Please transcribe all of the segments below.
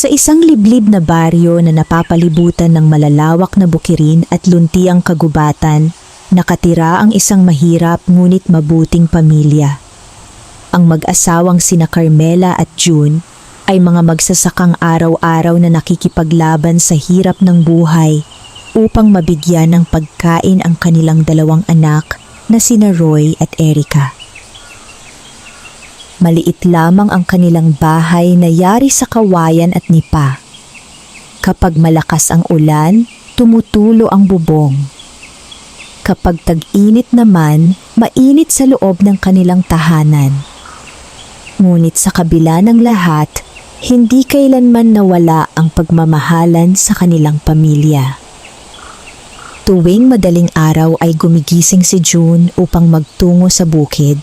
Sa isang liblib na baryo na napapalibutan ng malalawak na bukirin at luntiang kagubatan, nakatira ang isang mahirap ngunit mabuting pamilya. Ang mag-asawang sina Carmela at June ay mga magsasakang araw-araw na nakikipaglaban sa hirap ng buhay upang mabigyan ng pagkain ang kanilang dalawang anak na sina Roy at Erica. Maliit lamang ang kanilang bahay na yari sa kawayan at nipa. Kapag malakas ang ulan, tumutulo ang bubong. Kapag tag-init naman, mainit sa loob ng kanilang tahanan. Ngunit sa kabila ng lahat, hindi kailanman nawala ang pagmamahalan sa kanilang pamilya. Tuwing madaling araw ay gumigising si June upang magtungo sa bukid.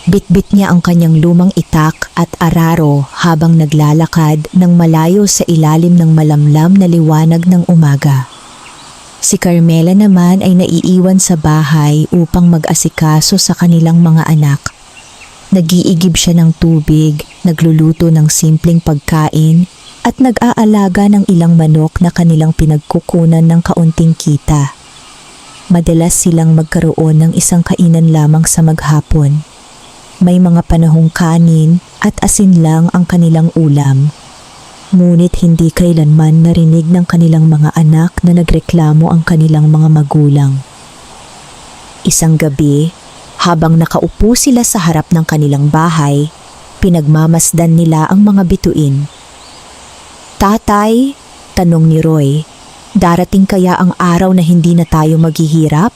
Bitbit niya ang kanyang lumang itak at araro habang naglalakad ng malayo sa ilalim ng malamlam na liwanag ng umaga. Si Carmela naman ay naiiwan sa bahay upang mag-asikaso sa kanilang mga anak. Nag-iigib siya ng tubig, nagluluto ng simpleng pagkain at nag-aalaga ng ilang manok na kanilang pinagkukunan ng kaunting kita. Madalas silang magkaroon ng isang kainan lamang sa maghapon. May mga panahong kanin at asin lang ang kanilang ulam. Ngunit hindi kailanman narinig ng kanilang mga anak na nagreklamo ang kanilang mga magulang. Isang gabi, habang nakaupo sila sa harap ng kanilang bahay, pinagmamasdan nila ang mga bituin. "Tatay," tanong ni Roy, "darating kaya ang araw na hindi na tayo maghihirap?"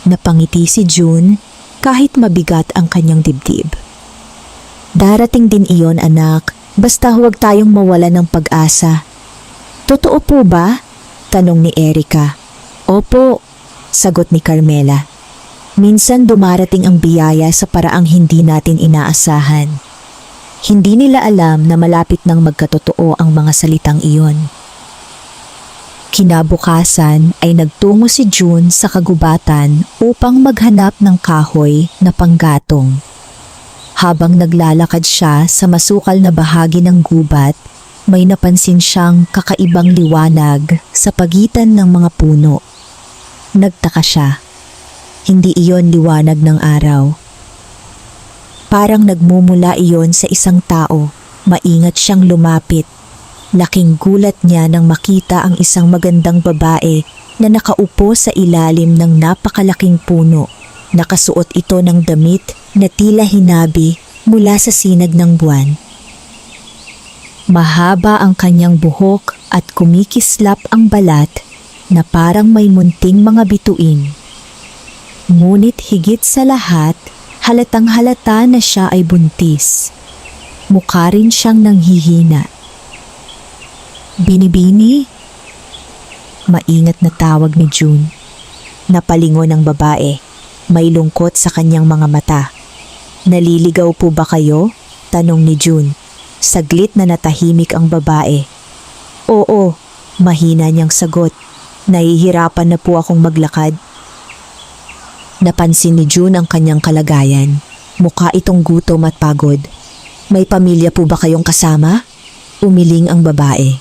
Napangiti si June kahit mabigat ang kanyang dibdib. "Darating din iyon, anak, basta huwag tayong mawala ng pag-asa." "Totoo po ba?" tanong ni Erica. "Opo," sagot ni Carmela. "Minsan dumarating ang biyaya sa paraang hindi natin inaasahan." Hindi nila alam na malapit nang magkatotoo ang mga salitang iyon. Kinabukasan ay nagtungo si June sa kagubatan upang maghanap ng kahoy na panggatong. Habang naglalakad siya sa masukal na bahagi ng gubat, may napansin siyang kakaibang liwanag sa pagitan ng mga puno. Nagtaka siya. Hindi iyon liwanag ng araw. Parang nagmumula iyon sa isang tao. Maingat siyang lumapit. Laking gulat niya nang makita ang isang magandang babae na nakaupo sa ilalim ng napakalaking puno. Nakasuot ito ng damit na tila hinabi mula sa sinag ng buwan. Mahaba ang kanyang buhok at kumikislap ang balat na parang may munting mga bituin. Ngunit higit sa lahat, halatang halata na siya ay buntis. Mukha rin siyang nanghihina. "Binibini?" Maingat na tawag ni June. Napalingon ang babae. May lungkot sa kanyang mga mata. "Naliligaw po ba kayo?" tanong ni June. Saglit na natahimik ang babae. "Oo," mahina niyang sagot. "Nahihirapan na po akong maglakad." Napansin ni June ang kanyang kalagayan. Mukha itong gutom at pagod. "May pamilya po ba kayong kasama?" Umiling ang babae.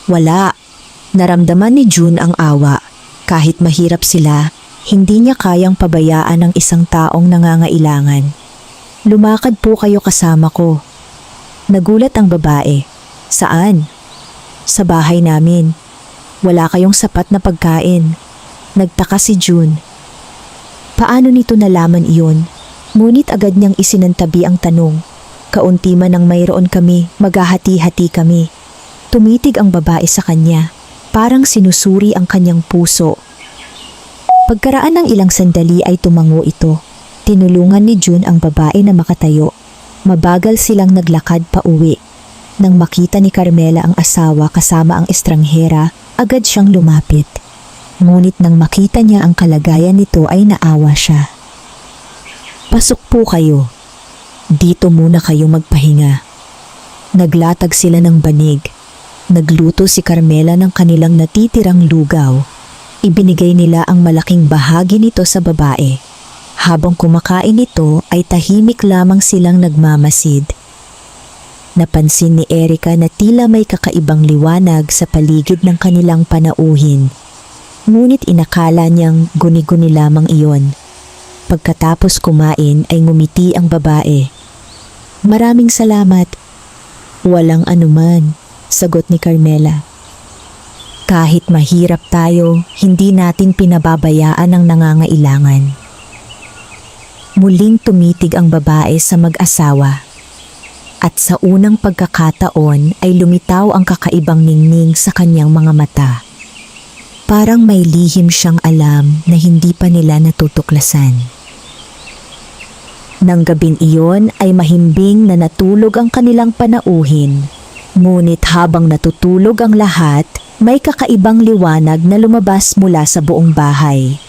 Wala. Naramdaman ni June ang awa. Kahit mahirap sila, hindi niya kayang pabayaan ang isang taong nangangailangan. "Lumakad po kayo kasama ko." Nagulat ang babae. "Saan?" "Sa bahay namin. Wala kayong sapat na pagkain." Nagtaka si June. Paano nito nalaman iyon? Ngunit agad niyang isinantabi ang tanong. "Kaunti man ang mayroon kami, maghahati-hati kami." Tumitig ang babae sa kanya, parang sinusuri ang kanyang puso. Pagkaraan ng ilang sandali ay tumango ito. Tinulungan ni June ang babae na makatayo. Mabagal silang naglakad pa uwi. Nang makita ni Carmela ang asawa kasama ang estranghera, agad siyang lumapit. Ngunit nang makita niya ang kalagayan nito ay naawa siya. "Pasok po kayo. Dito muna kayo magpahinga." Naglatag sila ng banig. Nagluto si Carmela ng kanilang natitirang lugaw. Ibinigay nila ang malaking bahagi nito sa babae. Habang kumakain ito ay tahimik lamang silang nagmamasid. Napansin ni Erica na tila may kakaibang liwanag sa paligid ng kanilang panauhin. Ngunit inakala niyang guni-guni lamang iyon. Pagkatapos kumain ay ngumiti ang babae. "Maraming salamat." "Walang anuman," sagot ni Carmela. "Kahit mahirap tayo, hindi natin pinababayaan ang nangangailangan." Muling tumitig ang babae sa mag-asawa. At sa unang pagkakataon ay lumitaw ang kakaibang ningning sa kanyang mga mata. Parang may lihim siyang alam na hindi pa nila natutuklasan. Nang gabing iyon ay mahimbing na natulog ang kanilang panauhin. Ngunit habang natutulog ang lahat, may kakaibang liwanag na lumabas mula sa buong bahay.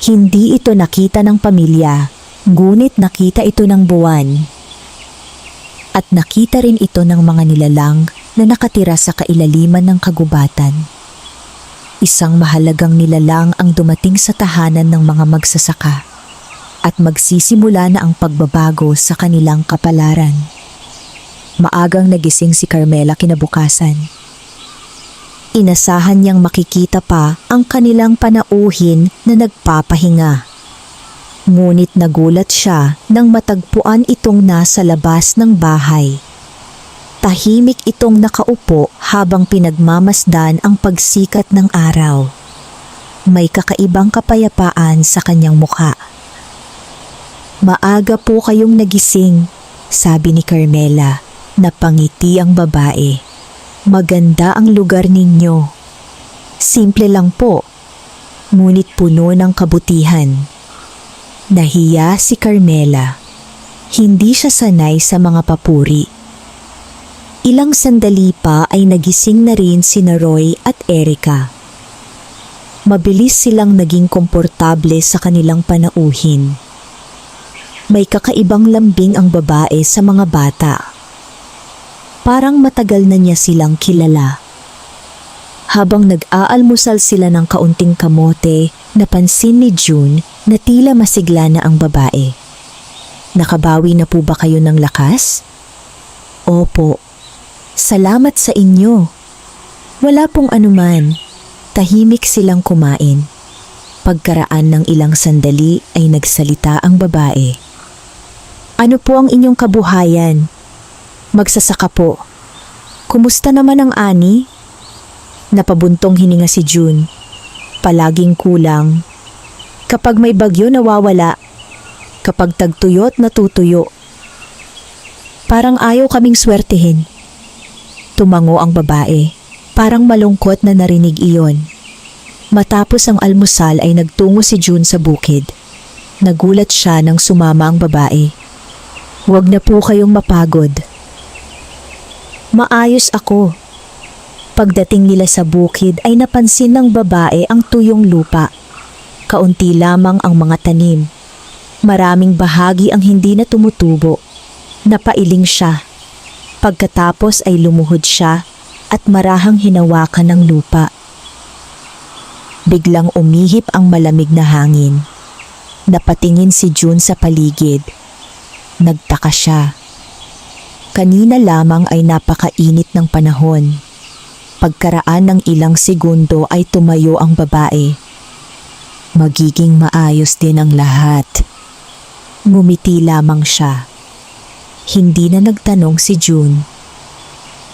Hindi ito nakita ng pamilya, ngunit nakita ito ng buwan. At nakita rin ito ng mga nilalang na nakatira sa kailaliman ng kagubatan. Isang mahalagang nilalang ang dumating sa tahanan ng mga magsasaka at magsisimula na ang pagbabago sa kanilang kapalaran. Maagang nagising si Carmela kinabukasan. Inasahan niyang makikita pa ang kanilang panauhin na nagpapahinga. Ngunit nagulat siya nang matagpuan itong nasa labas ng bahay. Tahimik itong nakaupo habang pinagmamasdan ang pagsikat ng araw. May kakaibang kapayapaan sa kanyang mukha. "Maaga po kayong nagising," sabi ni Carmela. Napangiti ang babae. "Maganda ang lugar ninyo." "Simple lang po, ngunit puno ng kabutihan." Nahiya si Carmela. Hindi siya sanay sa mga papuri. Ilang sandali pa ay nagising na rin sina Roy at Erica. Mabilis silang naging komportable sa kanilang panauhin. May kakaibang lambing ang babae sa mga bata. Parang matagal na niya silang kilala. Habang nag-aalmusal sila ng kaunting kamote, napansin ni June na tila masigla na ang babae. "Nakabawi na po ba kayo ng lakas?" "Opo. Salamat sa inyo." "Wala pong anuman." Tahimik silang kumain. Pagkaraan ng ilang sandali ay nagsalita ang babae. "Ano po ang inyong kabuhayan?" "Magsasaka po." "Kumusta naman ang ani?" Napabuntong hininga si June. "Palaging kulang. Kapag may bagyo nawawala. Kapag tagtuyot natutuyo. Parang ayaw kaming swertihin." Tumango ang babae. Parang malungkot na narinig iyon. Matapos ang almusal ay nagtungo si June sa bukid. Nagulat siya nang sumama ang babae. "Huwag na po kayong mapagod." "Maayos ako." Pagdating nila sa bukid ay napansin ng babae ang tuyong lupa. Kaunti lamang ang mga tanim. Maraming bahagi ang hindi na tumutubo. Napailing siya. Pagkatapos ay lumuhod siya at marahang hinawakan ng lupa. Biglang umihip ang malamig na hangin. Napatingin si June sa paligid. Nagtaka siya. Kanina lamang ay napakainit ng panahon. Pagkaraan ng ilang segundo ay tumayo ang babae. "Magiging maayos din ang lahat." Ngumiti lamang siya. Hindi na nagtanong si June.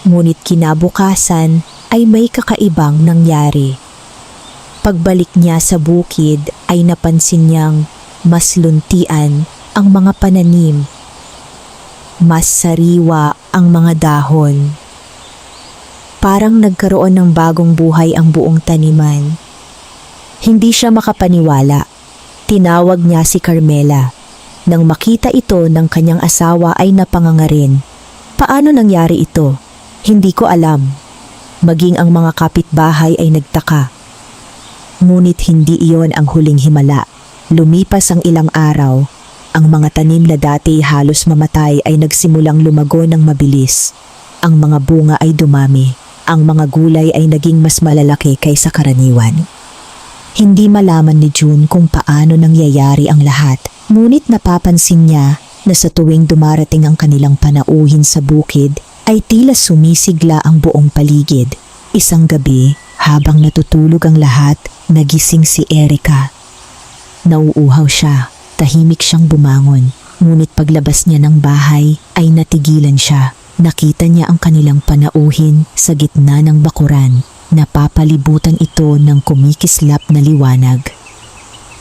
Ngunit kinabukasan ay may kakaibang nangyari. Pagbalik niya sa bukid ay napansin niyang mas luntian ang mga pananim. Mas sariwa ang mga dahon. Parang nagkaroon ng bagong buhay ang buong taniman. Hindi siya makapaniwala. Tinawag niya si Carmela. Nang makita ito ng kanyang asawa ay napangangarin. "Paano nangyari ito?" "Hindi ko alam." Maging ang mga kapitbahay ay nagtaka. Ngunit hindi iyon ang huling himala. Lumipas ang ilang araw. Ang mga tanim na dati halos mamatay ay nagsimulang lumago ng mabilis. Ang mga bunga ay dumami. Ang mga gulay ay naging mas malalaki kaysa karaniwan. Hindi malaman ni June kung paano nangyayari ang lahat. Ngunit napapansin niya na sa tuwing dumarating ang kanilang panauhin sa bukid, ay tila sumisigla ang buong paligid. Isang gabi, habang natutulog ang lahat, nagising si Erica. Nauuhaw siya, tahimik siyang bumangon. Ngunit paglabas niya ng bahay ay natigilan siya. Nakita niya ang kanilang panauhin sa gitna ng bakuran. Napapalibutan ito ng kumikislap na liwanag.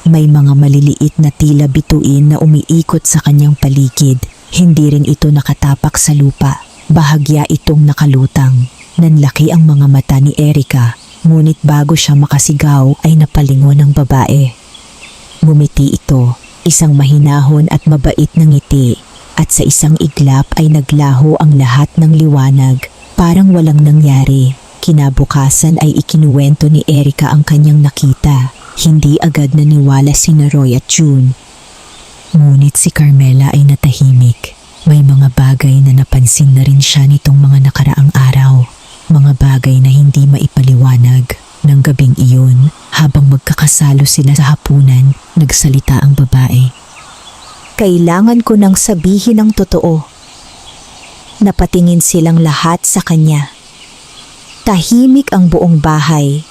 May mga maliliit na tila bituin na umiikot sa kanyang paligid. Hindi rin ito nakatapak sa lupa. Bahagya itong nakalutang. Nanlaki ang mga mata ni Erica, ngunit bago siya makasigaw ay napalingon ng babae. Ngumiti ito, isang mahinahon at mabait na ngiti, at sa isang iglap ay naglaho ang lahat ng liwanag, parang walang nangyari. Kinabukasan ay ikinuwento ni Erica ang kanyang nakita. Hindi agad naniwala sina Roy at June. Ngunit si Carmela ay natahimik. May mga bagay na napansin na rin siya nitong mga nakaraang araw. Mga bagay na hindi maipaliwanag. Nang gabing iyon, habang magkakasalo sila sa hapunan, nagsalita ang babae. Kailangan ko nang sabihin ang totoo. Napatingin silang lahat sa kanya. Tahimik ang buong bahay.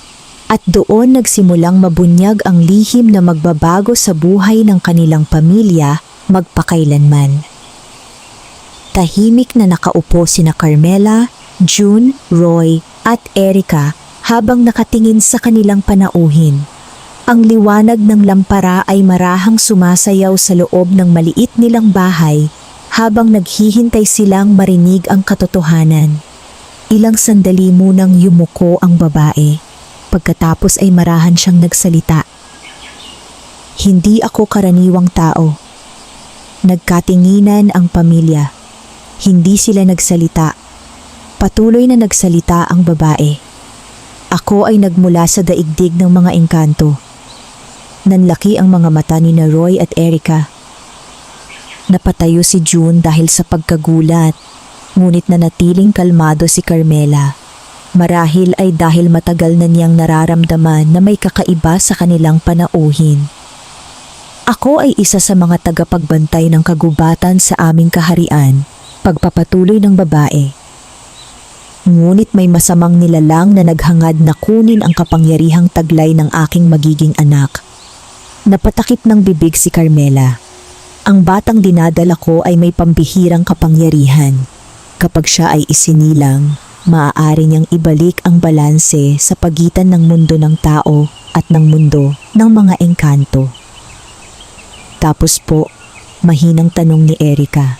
At doon nagsimulang mabunyag ang lihim na magbabago sa buhay ng kanilang pamilya magpakailanman. Tahimik na nakaupo sina Carmela, June, Roy at Erica habang nakatingin sa kanilang panauhin. Ang liwanag ng lampara ay marahang sumasayaw sa loob ng maliit nilang bahay habang naghihintay silang marinig ang katotohanan. Ilang sandali munang yumuko ang babae. Pagkatapos ay marahan siyang nagsalita. Hindi ako karaniwang tao. Nagkatinginan ang pamilya. Hindi sila nagsalita. Patuloy na nagsalita ang babae. Ako ay nagmula sa daigdig ng mga engkanto. Nanlaki ang mga mata ni na Roy at Erica. Napatayo si June dahil sa pagkagulat, ngunit nanatiling kalmado si Carmela. Marahil ay dahil matagal na niyang nararamdaman na may kakaiba sa kanilang panauhin. Ako ay isa sa mga tagapagbantay ng kagubatan sa aming kaharian, pagpapatuloy ng babae. Ngunit may masamang nilalang na naghangad na kunin ang kapangyarihang taglay ng aking magiging anak. Napatakip ng bibig si Carmela. Ang batang dinadala ko ay may pambihirang kapangyarihan. Kapag siya ay isinilang, maaari niyang ibalik ang balanse sa pagitan ng mundo ng tao at ng mundo ng mga engkanto. Tapos po, mahinang tanong ni Erica.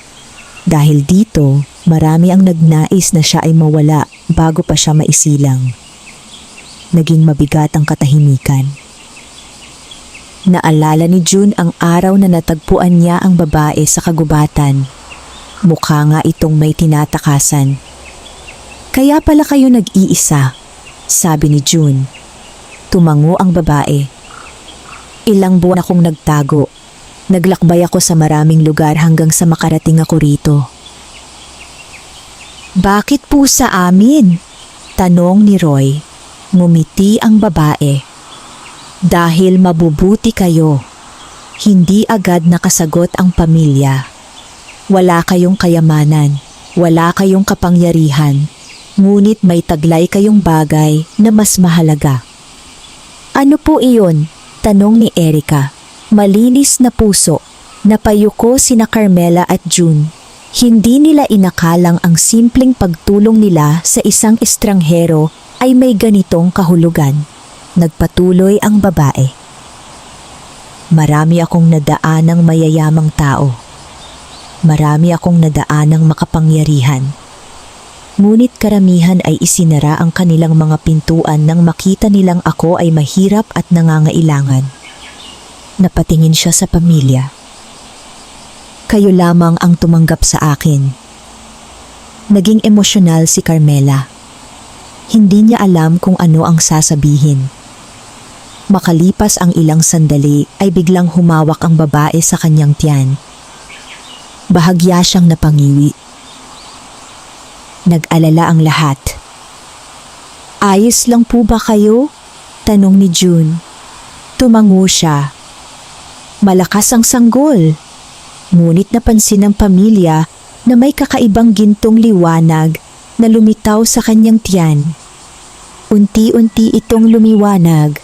Dahil dito, marami ang nagnais na siya ay mawala bago pa siya maisilang. Naging mabigat ang katahimikan. Naalala ni June ang araw na natagpuan niya ang babae sa kagubatan. Mukha nga itong may tinatakasan. Kaya pala kayo nag-iisa, sabi ni June. Tumango ang babae. Ilang buwan akong nagtago. Naglakbay ako sa maraming lugar hanggang sa makarating ako rito. Bakit po sa amin? Tanong ni Roy. Ngumiti ang babae. Dahil mabubuti kayo. Hindi agad nakasagot ang pamilya. Wala kayong kayamanan, wala kayong kapangyarihan, ngunit may taglay kayong bagay na mas mahalaga. Ano po iyon? Tanong ni Erica. Malinis na puso. Napayuko sina Carmela at June. Hindi nila inakalang ang simpleng pagtulong nila sa isang estranghero ay may ganitong kahulugan. Nagpatuloy ang babae. Marami akong nadaanang mayayamang tao. Marami akong nadaanang makapangyarihan. Ngunit karamihan ay isinara ang kanilang mga pintuan nang makita nilang ako ay mahirap at nangangailangan. Napatingin siya sa pamilya. Kayo lamang ang tumanggap sa akin. Naging emosyonal si Carmela. Hindi niya alam kung ano ang sasabihin. Makalipas ang ilang sandali ay biglang humawak ang babae sa kanyang tiyan. Bahagya siyang napangiwi. Nag-alala ang lahat. Ayos lang po ba kayo? Tanong ni June. Tumango siya. Malakas ang sanggol. Ngunit napansin ng pamilya na may kakaibang gintong liwanag na lumitaw sa kanyang tiyan. Unti-unti itong lumiwanag.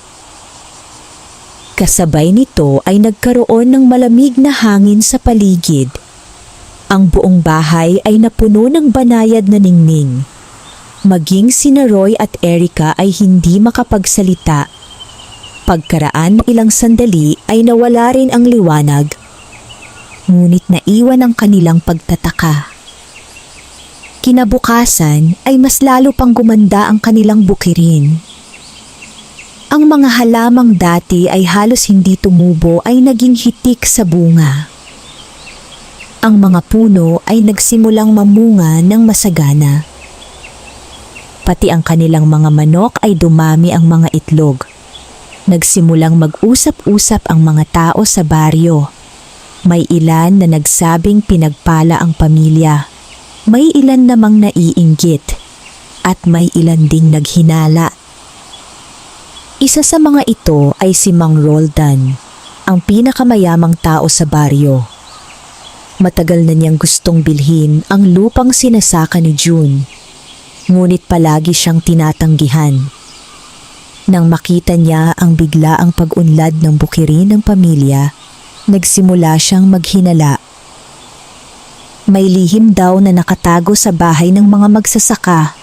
Kasabay nito ay nagkaroon ng malamig na hangin sa paligid. Ang buong bahay ay napuno ng banayad na ningning. Maging sina Roy at Erica ay hindi makapagsalita. Pagkaraan ng ilang sandali ay nawala rin ang liwanag. Ngunit naiwan ang kanilang pagtataka. Kinabukasan ay mas lalo pang gumanda ang kanilang bukirin. Ang mga halamang dati ay halos hindi tumubo ay naging hitik sa bunga. Ang mga puno ay nagsimulang mamunga ng masagana. Pati ang kanilang mga manok ay dumami ang mga itlog. Nagsimulang mag-usap-usap ang mga tao sa baryo. May ilan na nagsabing pinagpala ang pamilya. May ilan namang naiinggit at may ilan ding naghinala. Isa sa mga ito ay si Mang Roldan, ang pinakamayamang tao sa baryo. Matagal na niyang gustong bilhin ang lupang sinasaka ni June, ngunit palagi siyang tinatanggihan. Nang makita niya ang biglaang pag-unlad ng bukirin ng pamilya, nagsimula siyang maghinala. May lihim daw na nakatago sa bahay ng mga magsasaka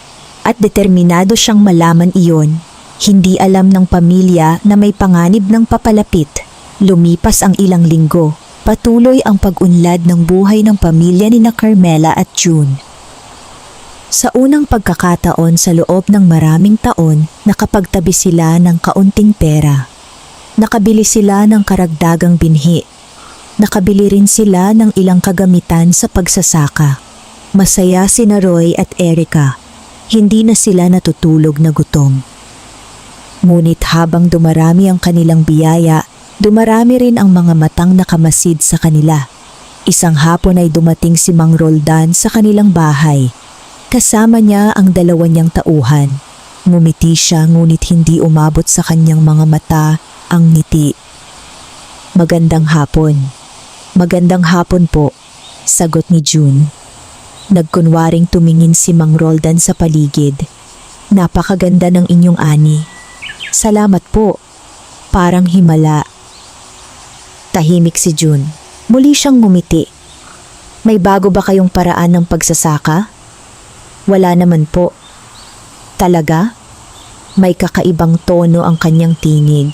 at determinado siyang malaman iyon. Hindi alam ng pamilya na may panganib ng papalapit. Lumipas ang ilang linggo. Patuloy ang pag-unlad ng buhay ng pamilya ni Carmela at June. Sa unang pagkakataon sa loob ng maraming taon, nakapagtabi sila ng kaunting pera. Nakabili sila ng karagdagang binhi. Nakabili rin sila ng ilang kagamitan sa pagsasaka. Masaya sina Roy at Erica. Hindi na sila natutulog na gutom. Ngunit habang dumarami ang kanilang biyaya, dumarami rin ang mga matang nakamasid sa kanila. Isang hapon ay dumating si Mang Roldan sa kanilang bahay. Kasama niya ang dalawa niyang tauhan. Ngumiti siya ngunit hindi umabot sa kanyang mga mata ang ngiti. Magandang hapon. Magandang hapon po, sagot ni June. Nagkunwaring tumingin si Mang Roldan sa paligid. Napakaganda ng inyong ani. Salamat po. Parang himala. Tahimik si June. Muli siyang ngumiti. May bago ba kayong paraan ng pagsasaka? Wala naman po. Talaga? May kakaibang tono ang kanyang tinig.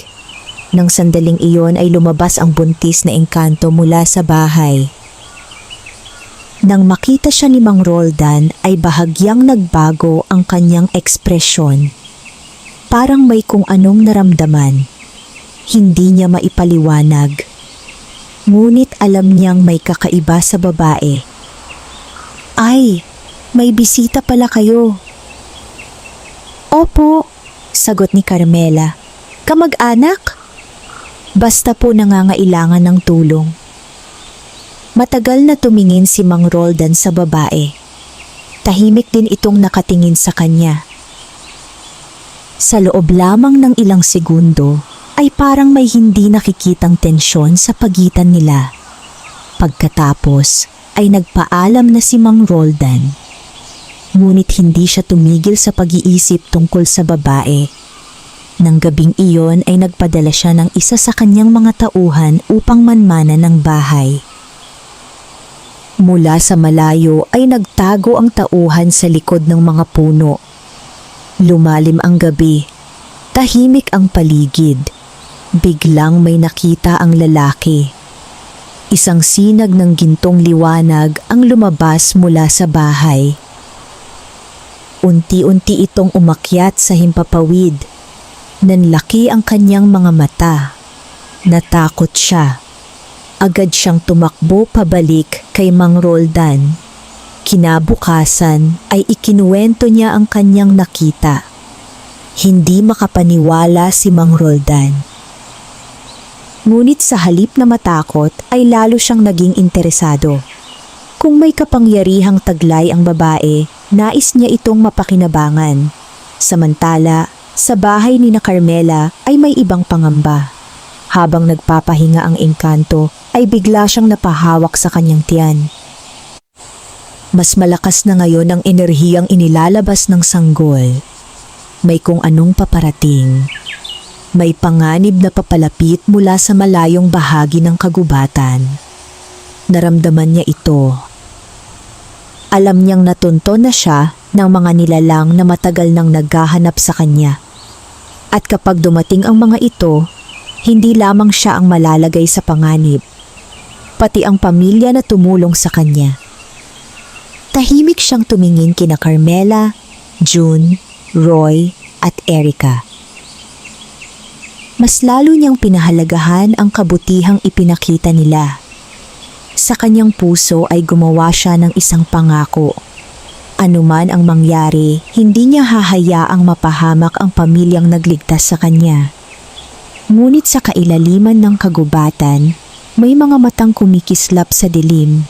Nang sandaling iyon ay lumabas ang buntis na engkanto mula sa bahay. Nang makita siya ni Mang Roldan ay bahagyang nagbago ang kanyang ekspresyon. Parang may kung anong naramdaman. Hindi niya maipaliwanag. Ngunit alam niyang may kakaiba sa babae. Ay, may bisita pala kayo. Opo, sagot ni Carmela. Kamag-anak? Basta po nangangailangan ng tulong. Matagal na tumingin si Mang Roldan sa babae. Tahimik din itong nakatingin sa kanya. Sa loob lamang ng ilang segundo ay parang may hindi nakikitang tensyon sa pagitan nila. Pagkatapos ay nagpaalam na si Mang Roldan. Ngunit hindi siya tumigil sa pag-iisip tungkol sa babae. Nang gabing iyon ay nagpadala siya ng isa sa kanyang mga tauhan upang manmana ng bahay. Mula sa malayo ay nagtago ang tauhan sa likod ng mga puno. Lumalim ang gabi. Tahimik ang paligid. Biglang may nakita ang lalaki. Isang sinag ng gintong liwanag ang lumabas mula sa bahay. Unti-unti itong umakyat sa himpapawid. Nanlaki ang kanyang mga mata. Natakot siya. Agad siyang tumakbo pabalik kay Mang Roldan. Kinabukasan ay ikinuwento niya ang kanyang nakita. Hindi makapaniwala si Mang Roldan. Ngunit sa halip na matakot ay lalo siyang naging interesado. Kung may kapangyarihang taglay ang babae, nais niya itong mapakinabangan. Samantala, sa bahay ni Carmela ay may ibang pangamba. Habang nagpapahinga ang engkanto ay bigla siyang napahawak sa kanyang tiyan. Mas malakas na ngayon ang enerhiyang inilalabas ng sanggol. May kung anong paparating. May panganib na papalapit mula sa malayong bahagi ng kagubatan. Naramdaman niya ito. Alam niyang natunton na siya ng mga nilalang na matagal nang naghahanap sa kanya. At kapag dumating ang mga ito, hindi lamang siya ang malalagay sa panganib, pati ang pamilya na tumulong sa kanya. Tahimik siyang tumingin kina Carmela, June, Roy at Erica. Mas lalo niyang pinahalagahan ang kabutihang ipinakita nila. Sa kanyang puso ay gumawa siya ng isang pangako. Anuman ang mangyari, hindi niya hahayaang mapahamak ang pamilyang nagligtas sa kanya. Ngunit sa kailaliman ng kagubatan, may mga matang kumikislap sa dilim.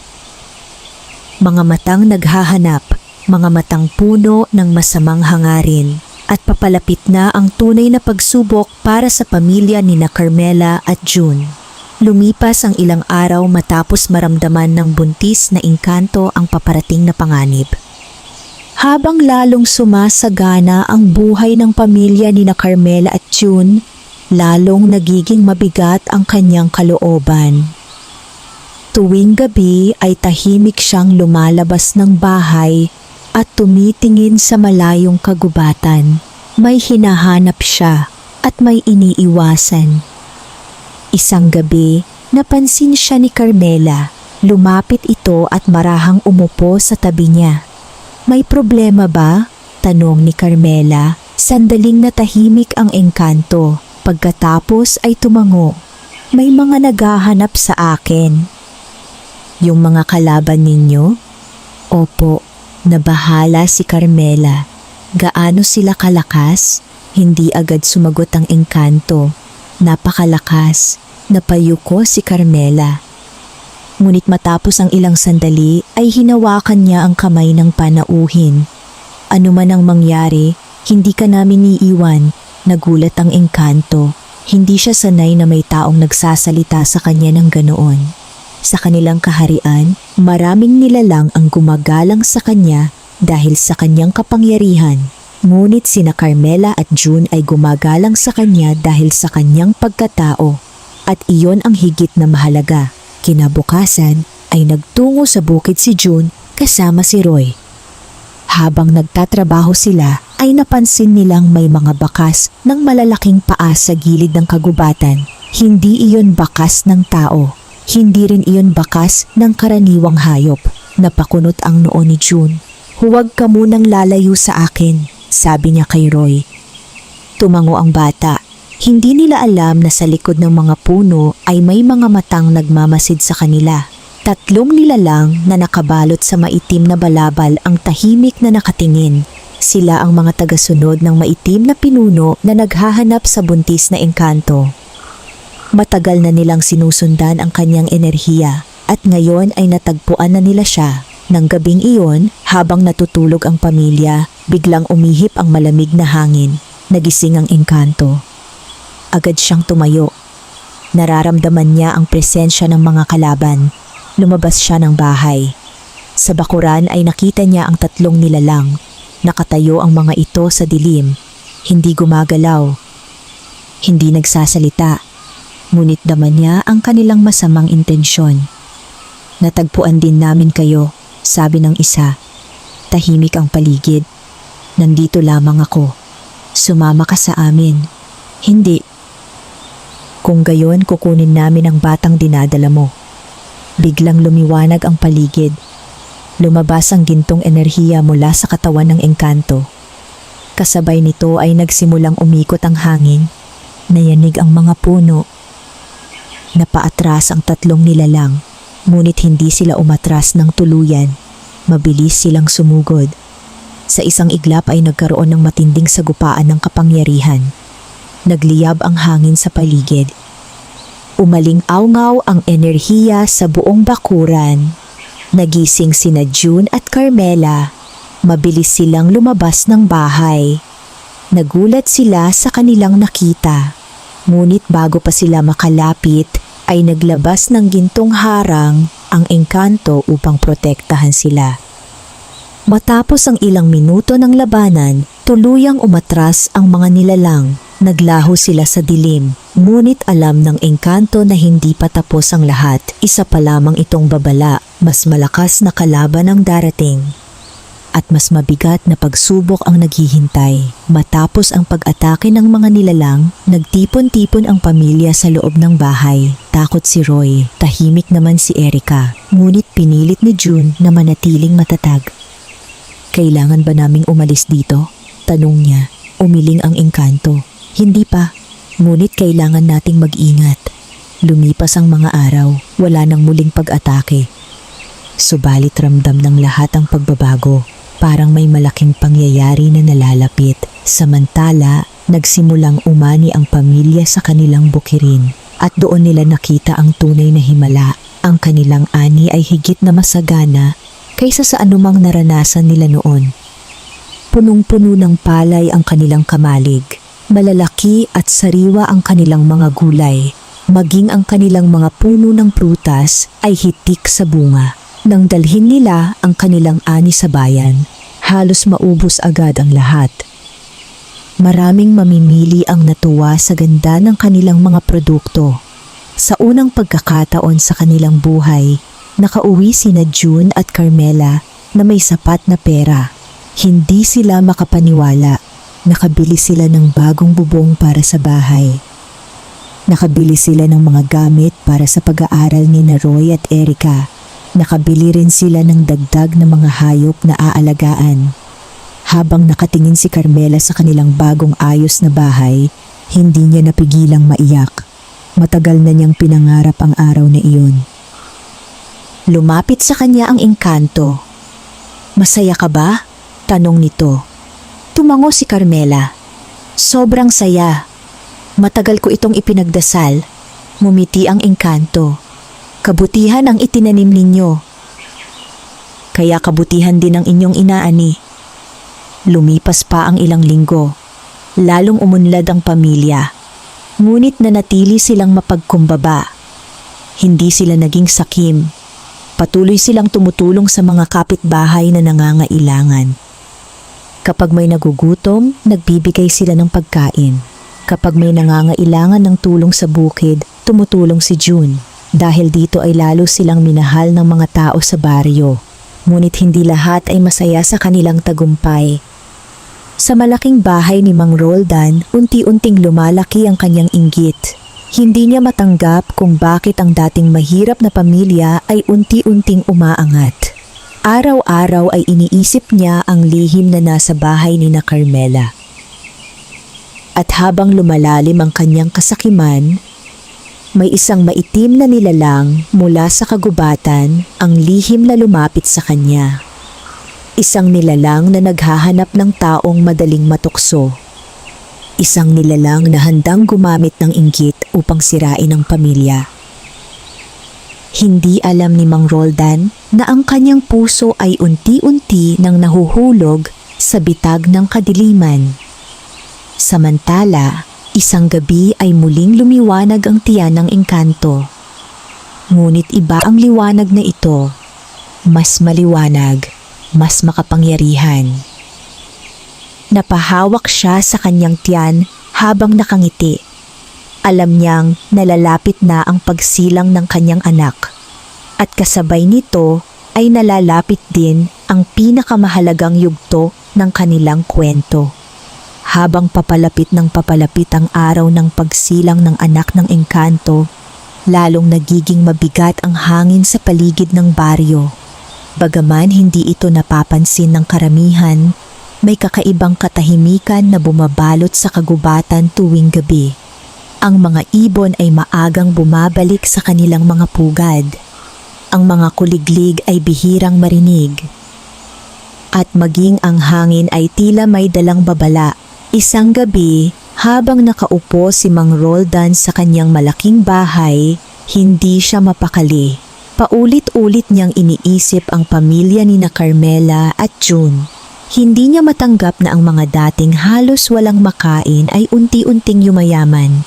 Mga matang naghahanap, mga matang puno ng masamang hangarin, at papalapit na ang tunay na pagsubok para sa pamilya ni Carmela at June. Lumipas ang ilang araw matapos maramdaman ng buntis na engkanto ang paparating na panganib. Habang lalong sumasagana ang buhay ng pamilya ni Carmela at June, lalong nagiging mabigat ang kanyang kalooban. Tuwing gabi ay tahimik siyang lumalabas ng bahay at tumitingin sa malayong kagubatan. May hinahanap siya at may iniiwasan. Isang gabi, napansin siya ni Carmela. Lumapit ito at marahang umupo sa tabi niya. "May problema ba?" tanong ni Carmela. Sandaling natahimik ang engkanto. Pagkatapos ay tumango. "May mga naghahanap sa akin." "Yung mga kalaban ninyo?" "Opo." Nabahala si Carmela. "Gaano sila kalakas?" Hindi agad sumagot ang engkanto. "Napakalakas." Napayuko si Carmela. Ngunit matapos ang ilang sandali ay hinawakan niya ang kamay ng panauhin. "Ano man ang mangyari, hindi ka namin iiwan." Nagulat ang engkanto. Hindi siya sanay na may taong nagsasalita sa kanya ng ganoon. Sa kanilang kaharian, maraming nilalang ang gumagalang sa kanya dahil sa kanyang kapangyarihan. Ngunit sina Carmela at June ay gumagalang sa kanya dahil sa kanyang pagkatao. At iyon ang higit na mahalaga. Kinabukasan ay nagtungo sa bukid si June kasama si Roy. Habang nagtatrabaho sila ay napansin nilang may mga bakas ng malalaking paa sa gilid ng kagubatan. Hindi iyon bakas ng tao. Hindi rin iyon bakas ng karaniwang hayop. Napakunot ang noo ni June. "Huwag ka munang lalayo sa akin," sabi niya kay Roy. Tumango ang bata. Hindi nila alam na sa likod ng mga puno ay may mga matang nagmamasid sa kanila. 3 nilalang na nakabalot sa maitim na balabal ang tahimik na nakatingin. Sila ang mga tagasunod ng maitim na pinuno na naghahanap sa buntis na engkanto. Matagal na nilang sinusundan ang kanyang enerhiya at ngayon ay natagpuan na nila siya. Nang gabing iyon, habang natutulog ang pamilya, biglang umihip ang malamig na hangin. Nagising ang engkanto. Agad siyang tumayo. Nararamdaman niya ang presensya ng mga kalaban. Lumabas siya ng bahay. Sa bakuran ay nakita niya ang 3 nilalang. Nakatayo ang mga ito sa dilim. Hindi gumagalaw. Hindi nagsasalita. Ngunit dama niya ang kanilang masamang intensyon. "Natagpuan din namin kayo," sabi ng isa. Tahimik ang paligid. "Nandito lamang ako. Sumama ka sa amin." "Hindi." "Kung gayon, kukunin namin ang batang dinadala mo." Biglang lumiwanag ang paligid. Lumabas ang gintong enerhiya mula sa katawan ng engkanto. Kasabay nito ay nagsimulang umikot ang hangin. Nayanig ang mga puno. Napaatras ang 3 nilalang, ngunit hindi sila umatras ng tuluyan. Mabilis silang sumugod. Sa isang iglap ay nagkaroon ng matinding sagupaan ng kapangyarihan. Nagliyab ang hangin sa paligid. Umaling-awngaw ang enerhiya sa buong bakuran. Nagising sina June at Carmela. Mabilis silang lumabas ng bahay. Nagulat sila sa kanilang nakita. Ngunit bago pa sila makalapit, ay naglabas ng gintong harang ang engkanto upang protektahan sila. Matapos ang ilang minuto ng labanan, tuluyang umatras ang mga nilalang. Naglaho sila sa dilim, ngunit alam ng engkanto na hindi pa tapos ang lahat. Isa pa lamang itong babala, mas malakas na kalaban ang darating. At mas mabigat na pagsubok ang naghihintay. Matapos ang pag-atake ng mga nilalang, nagtipon-tipon ang pamilya sa loob ng bahay. Takot si Roy, tahimik naman si Erica, ngunit pinilit ni June na manatiling matatag. "Kailangan ba naming umalis dito?" tanong niya. Umiling ang engkanto. "Hindi pa, ngunit kailangan nating mag-ingat." Lumipas ang mga araw, wala nang muling pag-atake. Subalit ramdam ng lahat ang pagbabago. Parang may malaking pangyayari na nalalapit. Samantala, nagsimulang umani ang pamilya sa kanilang bukirin. At doon nila nakita ang tunay na himala. Ang kanilang ani ay higit na masagana kaysa sa anumang naranasan nila noon. Punong-puno ng palay ang kanilang kamalig. Malalaki at sariwa ang kanilang mga gulay. Maging ang kanilang mga puno ng prutas ay hitik sa bunga. Nang dalhin nila ang kanilang ani sa bayan, halos maubos agad ang lahat. Maraming mamimili ang natuwa sa ganda ng kanilang mga produkto. Sa unang pagkakataon sa kanilang buhay, nakauwi sina June at Carmela na may sapat na pera. Hindi sila makapaniwala. Nakabili sila ng bagong bubong para sa bahay. Nakabili sila ng mga gamit para sa pag-aaral ni Roy at Erica. Nakabili rin sila ng dagdag na mga hayop na aalagaan. Habang nakatingin si Carmela sa kanilang bagong ayos na bahay, hindi niya napigilang maiyak. Matagal na niyang pinangarap ang araw na iyon. Lumapit sa kanya ang engkanto. "Masaya ka ba?" tanong nito. Tumango si Carmela. "Sobrang saya. Matagal ko itong ipinagdasal." Ngumiti ang engkanto. "Kabutihan ang itinanim ninyo. Kaya kabutihan din ang inyong inaani." Lumipas pa ang ilang linggo. Lalong umunlad ang pamilya. Ngunit nanatili silang mapagkumbaba. Hindi sila naging sakim. Patuloy silang tumutulong sa mga kapitbahay na nangangailangan. Kapag may nagugutom, nagbibigay sila ng pagkain. Kapag may nangangailangan ng tulong sa bukid, tumutulong si June. Dahil dito ay lalo silang minahal ng mga tao sa baryo. Ngunit hindi lahat ay masaya sa kanilang tagumpay. Sa malaking bahay ni Mang Roldan, unti-unting lumalaki ang kanyang inggit. Hindi niya matanggap kung bakit ang dating mahirap na pamilya ay unti-unting umaangat. Araw-araw ay iniisip niya ang lihim na nasa bahay ni Carmela. At habang lumalalim ang kanyang kasakiman, may isang maitim na nilalang mula sa kagubatan ang lihim na lumapit sa kanya. Isang nilalang na naghahanap ng taong madaling matukso. Isang nilalang na handang gumamit ng inggit upang sirain ang pamilya. Hindi alam ni Mang Roldan na ang kanyang puso ay unti-unti nang nahuhulog sa bitag ng kadiliman. Samantala, isang gabi ay muling lumiwanag ang tiyan ng engkanto. Ngunit iba ang liwanag na ito. Mas maliwanag, mas makapangyarihan. Napahawak siya sa kanyang tiyan habang nakangiti. Alam niyang nalalapit na ang pagsilang ng kanyang anak. At kasabay nito ay nalalapit din ang pinakamahalagang yugto ng kanilang kwento. Habang papalapit ang araw ng pagsilang ng anak ng engkanto, lalong nagiging mabigat ang hangin sa paligid ng baryo. Bagaman hindi ito napapansin ng karamihan, may kakaibang katahimikan na bumabalot sa kagubatan tuwing gabi. Ang mga ibon ay maagang bumabalik sa kanilang mga pugad. Ang mga kuliglig ay bihirang marinig. At maging ang hangin ay tila may dalang babala. Isang gabi, habang nakaupo si Mang Roldan sa kanyang malaking bahay, hindi siya mapakali. Paulit-ulit niyang iniisip ang pamilya ni Carmela at June. Hindi niya matanggap na ang mga dating halos walang makain ay unti-unting yumayaman.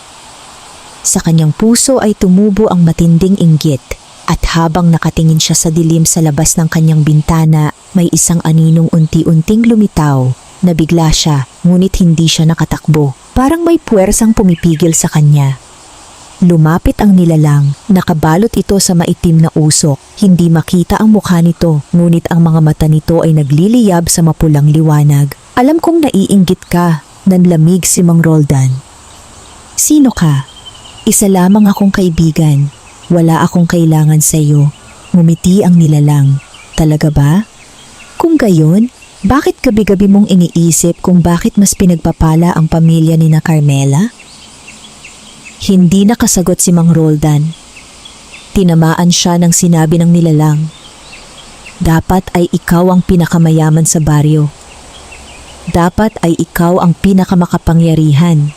Sa kanyang puso ay tumubo ang matinding inggit at habang nakatingin siya sa dilim sa labas ng kanyang bintana, May isang aninong unti-unting lumitaw. Nabigla siya, ngunit hindi siya nakatakbo. Parang may puwersang pumipigil sa kanya. Lumapit ang nilalang, nakabalot ito sa maitim na usok. Hindi makita ang mukha nito, ngunit ang mga mata nito ay nagliliyab sa mapulang liwanag. Alam kong naiinggit ka, nanlamig si Mang Roldan. Sino ka? Isa lamang akong kaibigan. Wala akong kailangan sa iyo. Ngumiti ang nilalang. Talaga ba? Kung gayon, bakit gabi-gabi mong iniisip kung bakit mas pinagpapala ang pamilya ni na Carmela? Hindi nakasagot si Mang Roldan. Tinamaan siya ng sinabi ng nilalang. Dapat ay ikaw ang pinakamayaman sa baryo. Dapat ay ikaw ang pinakamakapangyarihan.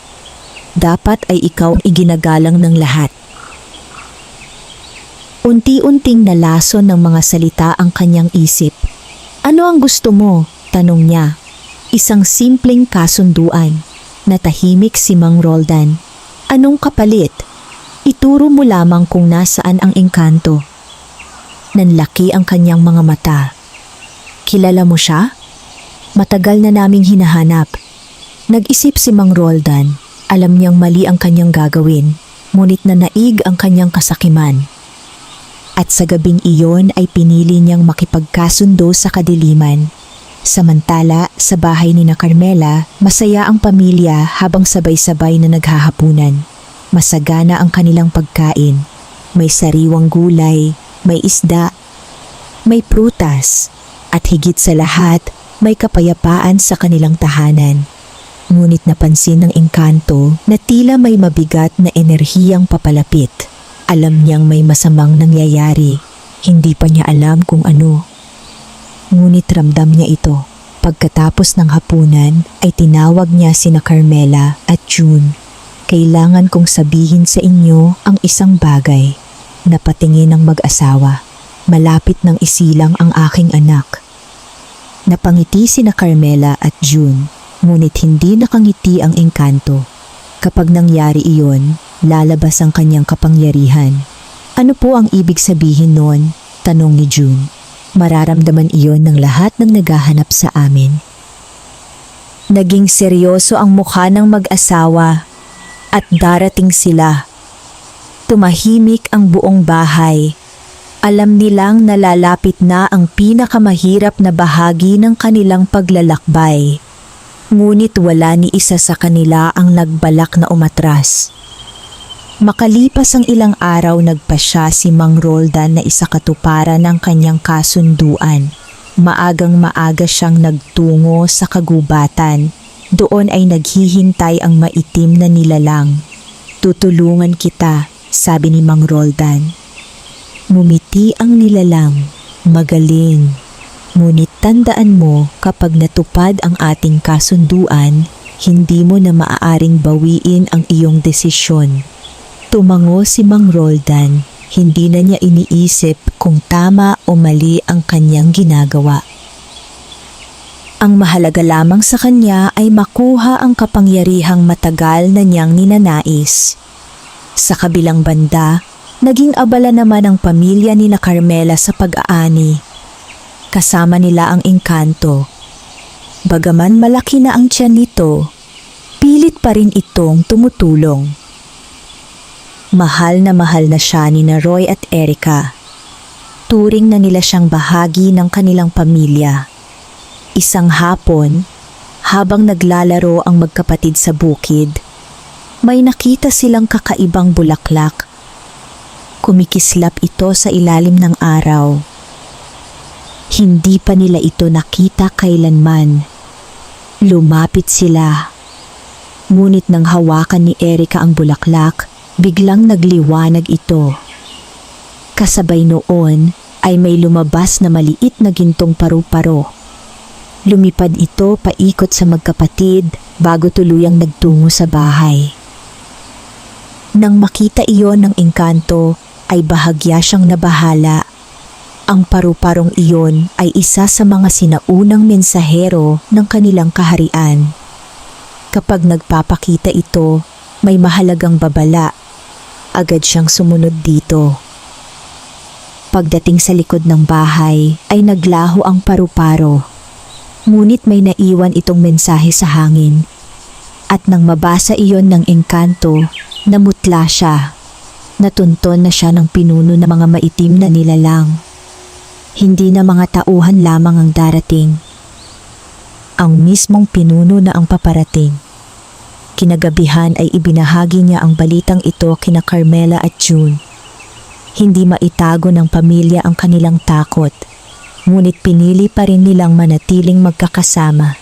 Dapat ay ikaw ang iginagalang ng lahat. Unti-unting nalason ng mga salita ang kanyang isip. Ano ang gusto mo? Tanong niya. Isang simpleng kasunduan. Natahimik si Mang Roldan. Anong kapalit? Ituro mo lamang kung nasaan ang engkanto. Nanlaki ang kanyang mga mata. Kilala mo siya? Matagal na naming hinahanap. Nag-isip si Mang Roldan. Alam niyang mali ang kanyang gagawin, ngunit nanaig ang kanyang kasakiman. At sa gabing iyon ay pinili niyang makipagkasundo sa kadiliman. Samantala, sa bahay ni na Carmela, masaya ang pamilya habang sabay-sabay na naghahapunan. Masagana ang kanilang pagkain. May sariwang gulay, may isda, may prutas, at higit sa lahat, may kapayapaan sa kanilang tahanan. Ngunit napansin ng engkanto na tila may mabigat na enerhiyang papalapit. Alam niyang may masamang nangyayari. Hindi pa niya alam kung ano. Ngunit ramdam niya ito. Pagkatapos ng hapunan ay tinawag niya sina Carmela at June. Kailangan kong sabihin sa inyo ang isang bagay. Napatingin ng mag-asawa. Malapit ng isilang ang aking anak. Napangiti sina Carmela at June. Ngunit hindi nakangiti ang engkanto. Kapag nangyari iyon, lalabas ang kanyang kapangyarihan. Ano po ang ibig sabihin noon? Tanong ni June. Mararamdaman iyon ng lahat ng naghahanap sa amin. Naging seryoso ang mukha ng mag-asawa at darating sila. Tumahimik ang buong bahay. Alam nilang nalalapit na ang pinakamahirap na bahagi ng kanilang paglalakbay. Ngunit wala ni isa sa kanila ang nagbalak na umatras. Makalipas ang ilang araw, nagpasya si Mang Roldan na isakatuparan ng kanyang kasunduan. Maagang maaga siyang nagtungo sa kagubatan. Doon ay naghihintay ang maitim na nilalang. Tutulungan kita, sabi ni Mang Roldan. Ngumiti ang nilalang. Magaling. Ngunit tandaan mo, kapag natupad ang ating kasunduan, hindi mo na maaaring bawiin ang iyong desisyon. Tumango si Mang Roldan, hindi na niya iniisip kung tama o mali ang kanyang ginagawa. Ang mahalaga lamang sa kanya ay makuha ang kapangyarihang matagal na niyang ninanais. Sa kabilang banda, naging abala naman ang pamilya ni na Carmela sa pag-aani. Kasama nila ang engkanto. Bagaman malaki na ang tiyan nito, pilit pa rin itong tumutulong. Mahal na siya ni na Roy at Erica. Turing na nila siyang bahagi ng kanilang pamilya. Isang hapon, habang naglalaro ang magkapatid sa bukid, may nakita silang kakaibang bulaklak. Kumikislap ito sa ilalim ng araw. Hindi pa nila ito nakita kailanman. Lumapit sila. Ngunit nang hawakan ni Erica ang bulaklak, biglang nagliwanag ito. Kasabay noon ay may lumabas na maliit na gintong paru-paro. Lumipad ito paikot sa magkapatid bago tuluyang nagtungo sa bahay. Nang makita iyon ng engkanto, ay bahagya siyang nabahala. Ang paru-parong iyon ay isa sa mga sinaunang mensahero ng kanilang kaharian. Kapag nagpapakita ito, may mahalagang babala. Agad siyang sumunod dito. Pagdating sa likod ng bahay ay naglaho ang paru-paro. Ngunit may naiwan itong mensahe sa hangin. At nang mabasa iyon ng engkanto, namutla siya. Natunton na siya ng pinuno ng mga maitim na nilalang. Hindi na mga tauhan lamang ang darating. Ang mismong pinuno na ang paparating. Kinagabihan ay ibinahagi niya ang balitang ito kina Carmela at June. Hindi maitago ng pamilya ang kanilang takot, ngunit pinili pa rin nilang manatiling magkakasama.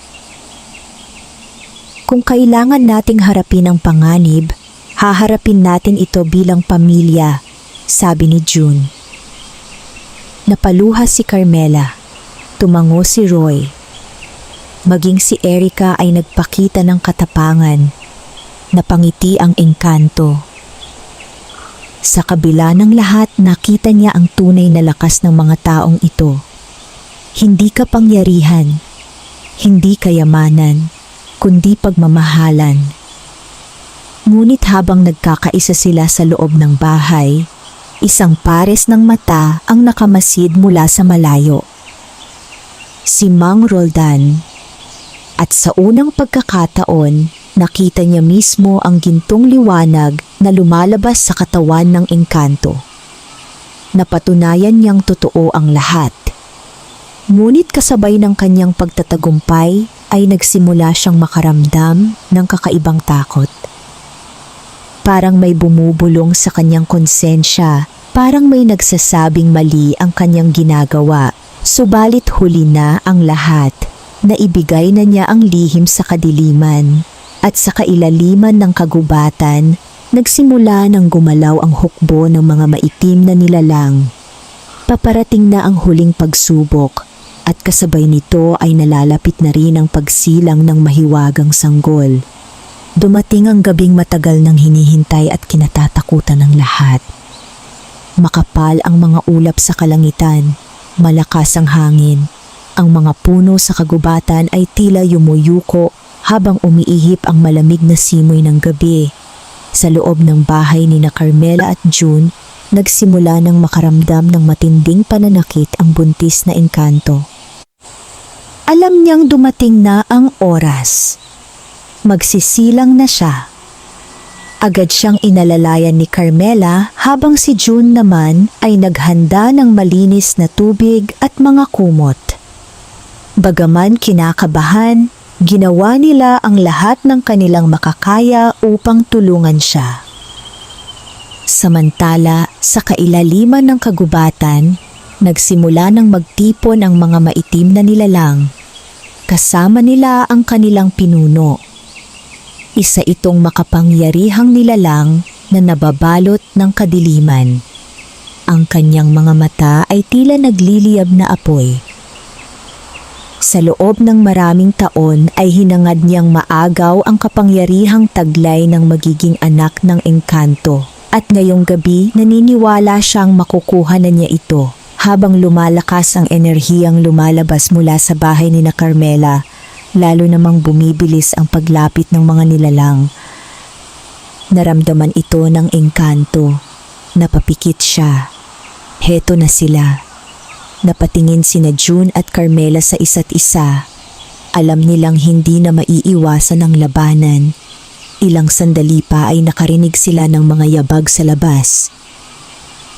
Kung kailangan nating harapin ang panganib, haharapin natin ito bilang pamilya, sabi ni June. Napaluha si Carmela. Tumango si Roy. Maging si Erica ay nagpakita ng katapangan. Napangiti ang engkanto. Sa kabila ng lahat, nakita niya ang tunay na lakas ng mga taong ito. Hindi kapangyarihan, hindi kayamanan, kundi pagmamahalan. Ngunit habang nagkakaisa sila sa loob ng bahay, isang pares ng mata ang nakamasid mula sa malayo. Si Mang Roldan. At sa unang pagkakataon, nakita niya mismo ang gintong liwanag na lumalabas sa katawan ng engkanto. Napatunayan niyang totoo ang lahat. Ngunit kasabay ng kanyang pagtatagumpay ay nagsimula siyang makaramdam ng kakaibang takot. Parang may bumubulong sa kanyang konsensya, parang may nagsasabing mali ang kanyang ginagawa, subalit huli na ang lahat. Naibigay na niya ang lihim sa kadiliman. At sa kailaliman ng kagubatan, nagsimula ng gumalaw ang hukbo ng mga maitim na nilalang. Paparating na ang huling pagsubok at kasabay nito ay nalalapit na rin ang pagsilang ng mahiwagang sanggol. Dumating ang gabing matagal nang hinihintay at kinatatakutan ng lahat. Makapal ang mga ulap sa kalangitan, malakas ang hangin. Ang mga puno sa kagubatan ay tila yumuyuko habang umiihip ang malamig na simoy ng gabi. Sa loob ng bahay ni na Carmela at June, nagsimula ng makaramdam ng matinding pananakit ang buntis na engkanto. Alam niyang dumating na ang oras. Magsisilang na siya. Agad siyang inalalayan ni Carmela habang si June naman ay naghanda ng malinis na tubig at mga kumot. Bagaman kinakabahan, ginawa nila ang lahat ng kanilang makakaya upang tulungan siya. Samantala, sa kailaliman ng kagubatan, nagsimula ng magtipon ang mga maitim na nilalang. Kasama nila ang kanilang pinuno. Isa itong makapangyarihang nilalang na nababalot ng kadiliman. Ang kanyang mga mata ay tila nagliliyab na apoy. Sa loob ng maraming taon ay hinangad niyang maagaw ang kapangyarihang taglay ng magiging anak ng engkanto. At ngayong gabi naniniwala siyang makukuha na niya ito habang lumalakas ang enerhiyang lumalabas mula sa bahay ni na Carmela, lalo namang bumibilis ang paglapit ng mga nilalang. Naramdaman ito ng engkanto. Napapikit siya. Heto na sila. Napatingin sina June at Carmela sa isa't isa. Alam nilang hindi na maiiwasan ang labanan. Ilang sandali pa ay nakarinig sila ng mga yabag sa labas.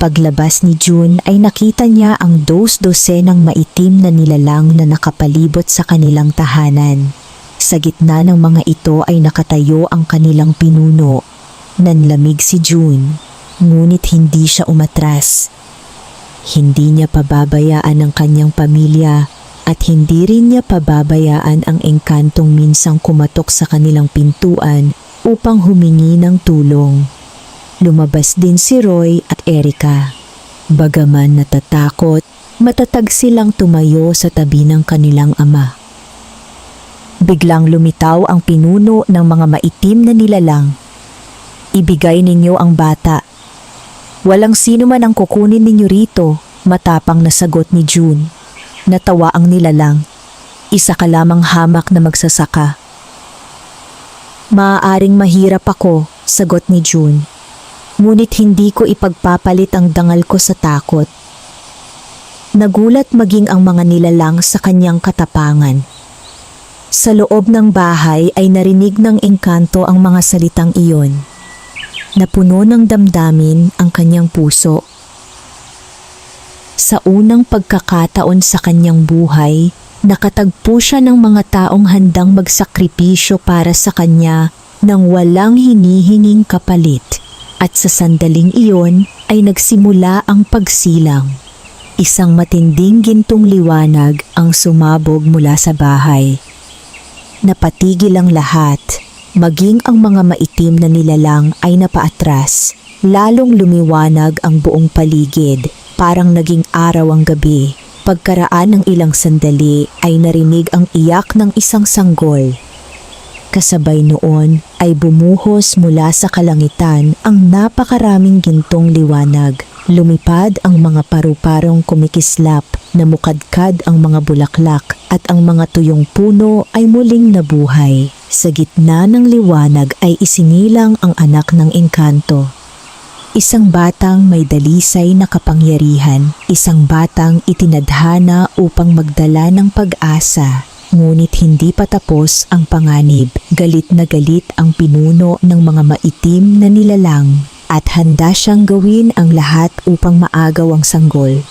Paglabas ni June ay nakita niya ang dos-dosenang maitim na nilalang na nakapalibot sa kanilang tahanan. Sa gitna ng mga ito ay nakatayo ang kanilang pinuno. Nanlamig si June, ngunit hindi siya umatras. Hindi niya pababayaan ang kanyang pamilya at hindi rin niya pababayaan ang engkantong minsang kumatok sa kanilang pintuan upang humingi ng tulong. Lumabas din si Roy at Erica. Bagaman natatakot, matatag silang tumayo sa tabi ng kanilang ama. Biglang lumitaw ang pinuno ng mga maitim na nilalang. Ibigay ninyo ang bata. Walang sino man ang kukunin ninyo rito, matapang na sagot ni June. Natawa ang nilalang. Isa ka lamang hamak na magsasaka. Maaaring mahirap ako, sagot ni June. Ngunit hindi ko ipagpapalit ang dangal ko sa takot. Nagulat maging ang mga nilalang sa kanyang katapangan. Sa loob ng bahay ay narinig ng engkanto ang mga salitang iyon. Napuno ng damdamin ang kanyang puso. Sa unang pagkakataon sa kanyang buhay, nakatagpo siya ng mga taong handang magsakripisyo para sa kanya nang walang hinihinging kapalit. At sa sandaling iyon ay nagsimula ang pagsilang. Isang matinding gintong liwanag ang sumabog mula sa bahay. Napatigil ang lahat, maging ang mga maitim na nilalang ay napaatras. Lalong lumiwanag ang buong paligid, parang naging araw ang gabi. Pagkaraan ng ilang sandali ay narinig ang iyak ng isang sanggol. Kasabay noon ay bumuhos mula sa kalangitan ang napakaraming gintong liwanag. Lumipad ang mga paru-parong kumikislap, namukadkad ang mga bulaklak at ang mga tuyong puno ay muling nabuhay. Sa gitna ng liwanag ay isinilang ang anak ng engkanto. Isang batang may dalisay na kapangyarihan, isang batang itinadhana upang magdala ng pag-asa. Ngunit hindi pa tapos ang panganib. Galit na galit ang pinuno ng mga maitim na nilalang at handa siyang gawin ang lahat upang maagaw ang sanggol.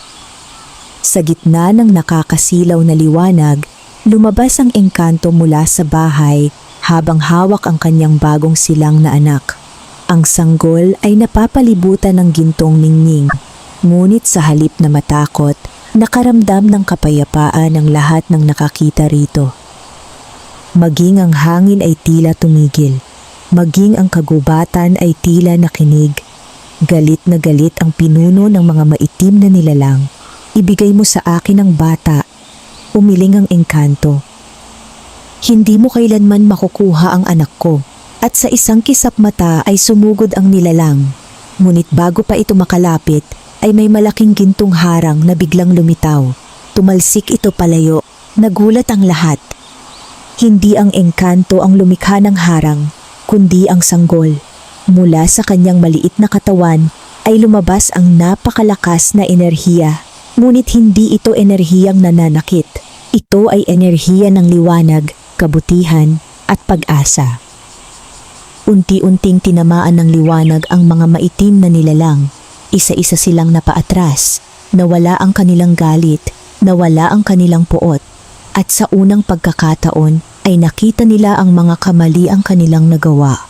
Sa gitna ng nakakasilaw na liwanag, lumabas ang engkanto mula sa bahay habang hawak ang kanyang bagong silang na anak. Ang sanggol ay napapalibutan ng gintong ningning, ngunit sa halip na matakot, nakaramdam ng kapayapaan ang lahat ng nakakita rito. Maging ang hangin ay tila tumigil, maging ang kagubatan ay tila nakinig. Galit na galit ang pinuno ng mga maitim na nilalang. Ibigay mo sa akin ang bata, umiling ang engkanto. Hindi mo kailanman makukuha ang anak ko. At sa isang kisap mata ay sumugod ang nilalang. Ngunit bago pa ito makalapit, ay may malaking gintong harang na biglang lumitaw. Tumalsik ito palayo, nagulat ang lahat. Hindi ang engkanto ang lumikha ng harang, kundi ang sanggol. Mula sa kanyang maliit na katawan ay lumabas ang napakalakas na enerhiya. Ngunit hindi ito enerhiyang nananakit. Ito ay enerhiya ng liwanag, kabutihan at pag-asa. Unti-unting tinamaan ng liwanag ang mga maitim na nilalang. Isa-isa silang napaatras, nawala ang kanilang galit, nawala ang kanilang puot. At sa unang pagkakataon ay nakita nila ang mga kamali ang kanilang nagawa.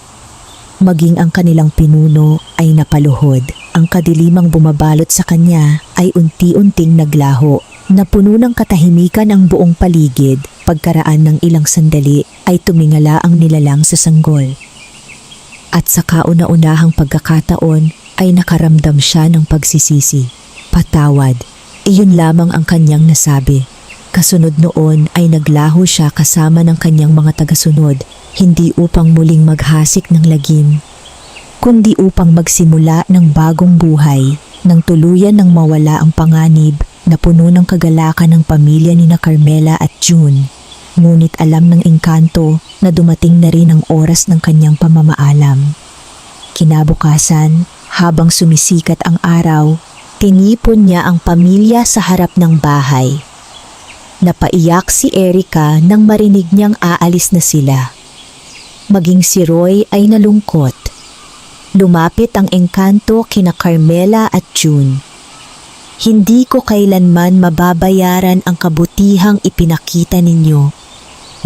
Maging ang kanilang pinuno ay napaluhod. Ang kadilimang bumabalot sa kanya ay unti-unting naglaho. Napuno ng katahimikan ang buong paligid. Pagkaraan ng ilang sandali ay tumingala ang nilalang sa sanggol. At sa kauna-unahang pagkakataon ay nakaramdam siya ng pagsisisi. Patawad, iyon lamang ang kanyang nasabi. Kasunod noon ay naglaho siya kasama ng kanyang mga tagasunod, hindi upang muling maghasik ng lagim, kundi upang magsimula ng bagong buhay, nang tuluyan ng mawala ang panganib na puno ng kagalakan ng pamilya ni na Carmela at June. Ngunit alam ng engkanto na dumating na rin ang oras ng kanyang pamamaalam. Kinabukasan, habang sumisikat ang araw, tinipon niya ang pamilya sa harap ng bahay. Napaiyak si Erica nang marinig niyang aalis na sila. Maging si Roy ay nalungkot. Lumapit ang engkanto kina Carmela at June. Hindi ko kailanman mababayaran ang kabutihang ipinakita ninyo.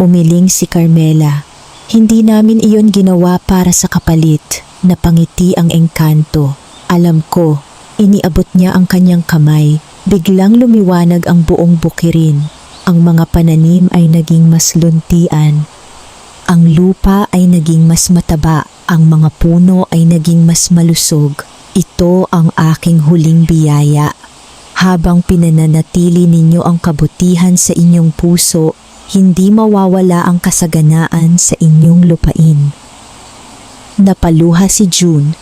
Umiling si Carmela. Hindi namin iyon ginawa para sa kapalit. Napangiti ang engkanto. Alam ko, iniabot niya ang kanyang kamay. Biglang lumiwanag ang buong bukirin. Ang mga pananim ay naging mas luntian. Ang lupa ay naging mas mataba. Ang mga puno ay naging mas malusog. Ito ang aking huling biyaya. Habang pinananatili ninyo ang kabutihan sa inyong puso, hindi mawawala ang kasaganaan sa inyong lupain. Napaluha si June,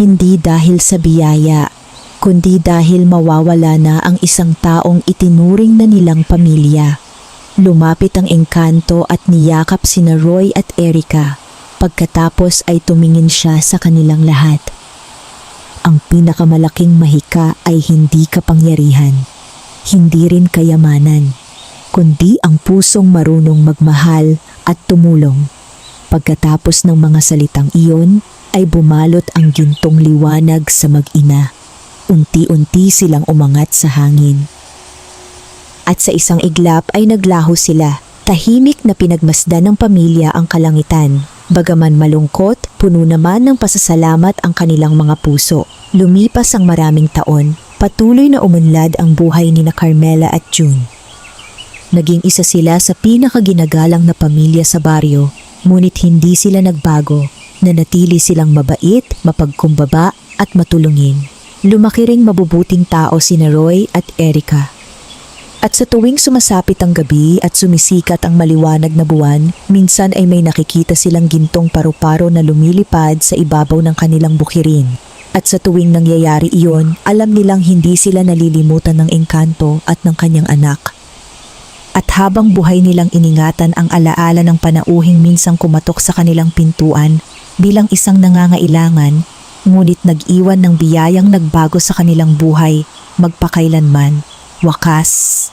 hindi dahil sa biyaya, kundi dahil mawawala na ang isang taong itinuring na nilang pamilya. Lumapit ang engkanto at niyakap sina Roy at Erica. Pagkatapos ay tumingin siya sa kanilang lahat. Ang pinakamalaking mahika ay hindi kapangyarihan. hindi rin kayamanan, kundi ang pusong marunong magmahal at tumulong. Pagkatapos ng mga salitang iyon, ay bumalot ang gintong liwanag sa mag-ina. Unti-unti silang umangat sa hangin. At sa isang iglap ay naglaho sila. Tahimik na pinagmasdan ng pamilya ang kalangitan. Bagaman malungkot, puno naman ng pasasalamat ang kanilang mga puso. Lumipas ang maraming taon, patuloy na umunlad ang buhay ni na Carmela at June. Naging isa sila sa pinakaginagalang na pamilya sa baryo, ngunit hindi sila nagbago. Nanatili silang mabait, mapagkumbaba at matulungin. Lumaki ring mabubuting tao sina Roy at Erica. At sa tuwing sumasapit ang gabi at sumisikat ang maliwanag na buwan, minsan ay may nakikita silang gintong paru-paro na lumilipad sa ibabaw ng kanilang bukirin. At sa tuwing nangyayari iyon, alam nilang hindi sila nalilimutan ng engkanto at ng kanyang anak. At habang buhay nilang iningatan ang alaala ng panauhing minsang kumatok sa kanilang pintuan bilang isang nangangailangan, ngunit nag-iwan ng biyayang nagbago sa kanilang buhay magpakailanman. Wakas.